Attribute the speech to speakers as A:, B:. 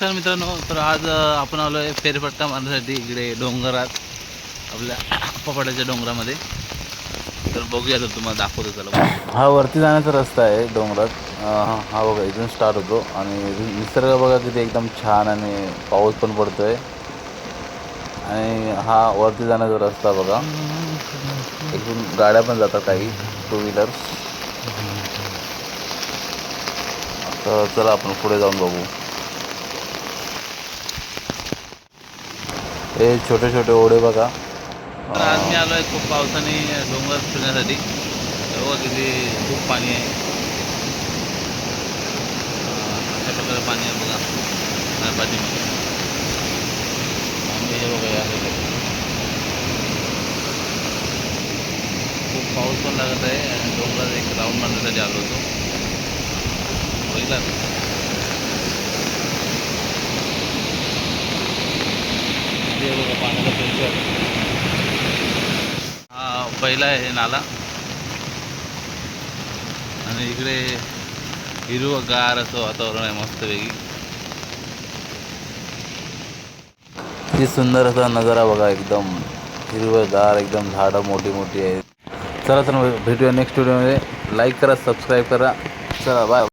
A: तर मित्रांनो, तर आज आपण आलो आहे फेरफटका मारण्यासाठी इकडे डोंगरात, आपल्या पपाड्याच्या डोंगरामध्ये. तर बघूया, तर तुम्हाला दाखवतो. चला, हा वरती जाण्याचा रस्ता आहे डोंगरात. हा बघा, इथून स्टार्ट होतो आणि निसर्ग बघा किती एकदम छान, आणि पाऊस पण पडतोय. आणि हा वरती जाण्याचा रस्ता बघा, इथून गाड्या पण जातात, काही टू व्हीलर्स. तर चला आपण पुढे जाऊन बघू. हे छोटे छोटे ओढे बघा. तर आज मी आलो आहे खूप पावसाने डोंगर फिरण्यासाठी. बघा किती खूप पाणी आहे. अशा प्रकारे पाणी आहे बघा पाठीमध्ये. आणि हे बघा, या खूप पाऊस पण लागत आहे आणि डोंगरात एक राऊंड मारण्यासाठी आलो होतो. बघितला ते बघा पाण्याचा प्रेशर. हा पहिला आहे नाला, आणि इकडे हिरवंगार असं वातावरण आहे मस्तपैकी. किती सुंदर असा नजारा बघा, एकदम हिरवंगार, एकदम झाडं मोठी मोठी आहेत. चला तर भेटूया नेक्स्ट व्हिडिओमध्ये. लाईक करा, सबस्क्राईब करा. चला, बाय.